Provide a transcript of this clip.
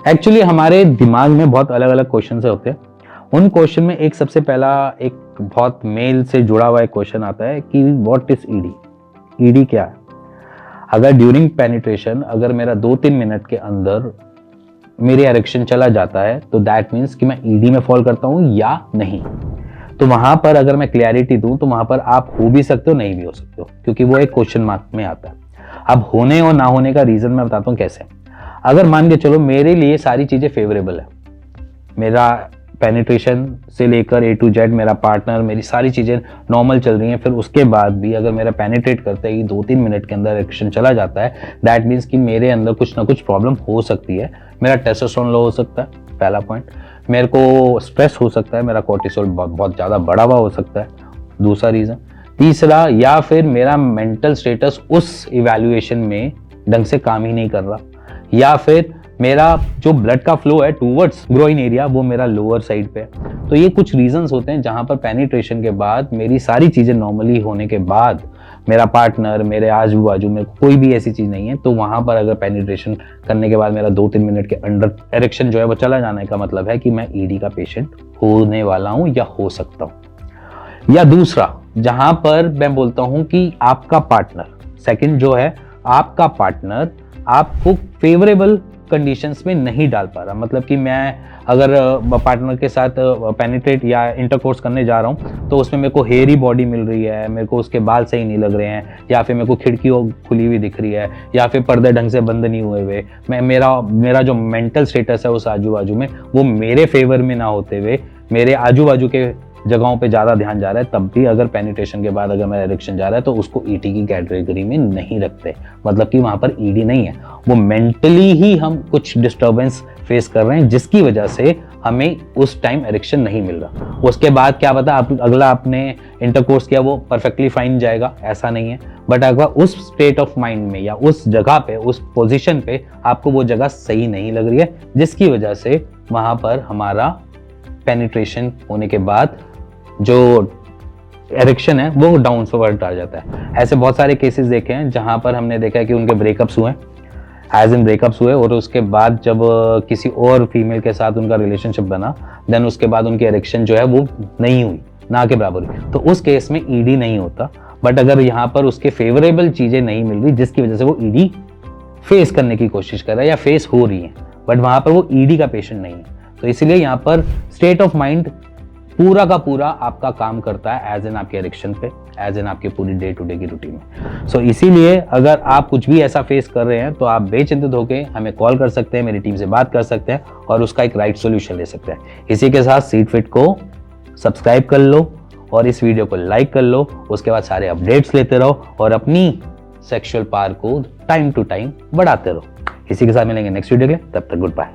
Actually हमारे दिमाग में बहुत अलग अलग क्वेश्चन होते हैं। उन क्वेश्चन में एक सबसे पहला एक बहुत मेल से जुड़ा हुआ एक क्वेश्चन आता है कि व्हाट इज ईडी, ईडी क्या है। अगर ड्यूरिंग पेनिट्रेशन अगर मेरा 2-3 मिनट के अंदर मेरी एरेक्शन चला जाता है तो दैट मीन्स कि मैं ईडी में फॉल करता हूं या नहीं। तो वहां पर अगर मैं क्लैरिटी दूं तो वहां पर आप हो भी सकते हो, नहीं भी हो सकते हो, क्योंकि वो एक क्वेश्चन मार्क में आता है। अब होने और ना होने का रीजन मैं बताता हूं कैसे। अगर मान के चलो मेरे लिए सारी चीजें फेवरेबल है, मेरा पेनिट्रेशन से लेकर A to Z, मेरा पार्टनर, मेरी सारी चीजें नॉर्मल चल रही हैं, फिर उसके बाद भी अगर मेरा पेनिट्रेट करते ही 2-3 मिनट के अंदर एरेक्शन चला जाता है, दैट मीन्स कि मेरे अंदर कुछ ना कुछ प्रॉब्लम हो सकती है। मेरा टेस्टोस्टेरोन लो हो सकता है, पहला पॉइंट। मेरे को स्ट्रेस हो सकता है, मेरा कोर्टिसोल बहुत ज़्यादा बढ़ा हुआ हो सकता है, दूसरा रीज़न। तीसरा, या फिर मेरा मेंटल स्टेटस उस इवैल्यूएशन में ढंग से काम ही नहीं कर रहा, या फिर मेरा जो ब्लड का फ्लो है टूवर्ड्स ग्रोइन एरिया वो मेरा लोअर साइड पे है। तो ये कुछ रीजंस होते हैं जहां पर पेनिट्रेशन के बाद मेरी सारी चीजें नॉर्मली होने के बाद मेरा पार्टनर, मेरे आजू बाजू में कोई भी ऐसी चीज नहीं है, तो वहां पर अगर पेनिट्रेशन करने के बाद मेरा 2-3 मिनट के अंडर एरेक्शन जो है वो चला जाने का मतलब है कि मैं ईडी का पेशेंट होने वाला हूं या हो सकता हूं। या दूसरा, जहां पर मैं बोलता हूं कि आपका पार्टनर, सेकंड जो है आपका पार्टनर आपको फेवरेबल कंडीशंस में नहीं डाल पा रहा। मतलब कि मैं अगर पार्टनर के साथ पेनिट्रेट या इंटरकोर्स करने जा रहा हूँ तो उसमें मेरे को हेयरी बॉडी मिल रही है, मेरे को उसके बाल सही नहीं लग रहे हैं, या फिर मेरे को खिड़की खुली हुई दिख रही है, या फिर पर्दे ढंग से बंद नहीं हुए हुए, मेरा जो मेंटल स्टेटस है उस आजू बाजू में वो मेरे फेवर में ना होते हुए मेरे आजू बाजू के जगहों पे ज़्यादा ध्यान जा रहा है, तब भी अगर पेनिट्रेशन के बाद अगर मेरा एरेक्शन जा रहा है तो उसको ईडी की कैटेगरी में नहीं रखते। मतलब कि वहाँ पर ईडी नहीं है, वो मेंटली ही हम कुछ डिस्टर्बेंस फेस कर रहे हैं जिसकी वजह से हमें उस टाइम एरेक्शन नहीं मिल रहा। उसके बाद क्या पता अगला आपने इंटरकोर्स किया वो परफेक्टली फाइन जाएगा, ऐसा नहीं है। बट अगर उस स्टेट ऑफ माइंड में या उस जगह पे, उस पोजिशन पे आपको वो जगह सही नहीं लग रही है, जिसकी वजह से वहाँ पर हमारा पेनिट्रेशन होने के बाद जो एरेक्शन है वो डाउन फॉरवर्ड आ जाता है। ऐसे बहुत सारे केसेस देखे हैं जहां पर हमने देखा है कि उनके ब्रेकअप्स हुए, एज इन ब्रेकअप्स हुए, और उसके बाद जब किसी और फीमेल के साथ उनका रिलेशनशिप बना, देन उसके बाद उनकी एरेक्शन जो है वो नहीं हुई, ना के बराबर हुई। तो उस केस में ईडी नहीं होता। बट अगर यहाँ पर उसके फेवरेबल चीजें नहीं मिल रही जिसकी वजह से वो ईडी फेस करने की कोशिश कर रहा है या फेस हो रही है, बट वहां पर वो ईडी का पेशेंट नहीं है, तो इसलिए यहाँ पर स्टेट ऑफ माइंड पूरा का पूरा आपका काम करता है एज एन आपके एरेक्शन पे, एज एन आपके पूरी डे टू डे की रूटीन में। सो इसीलिए अगर आप कुछ भी ऐसा फेस कर रहे हैं तो आप बेचिंतित होकर हमें कॉल कर सकते हैं, मेरी टीम से बात कर सकते हैं और उसका एक राइट सोल्यूशन ले सकते हैं। इसी के साथ सीट फिट को सब्सक्राइब कर लो और इस वीडियो को लाइक कर लो। उसके बाद सारे अपडेट्स लेते रहो और अपनी सेक्सुअल पावर को टाइम टू टाइम बढ़ाते रहो। इसी के साथ मिलेंगे नेक्स्ट वीडियो के लिए, तब तक गुड बाय।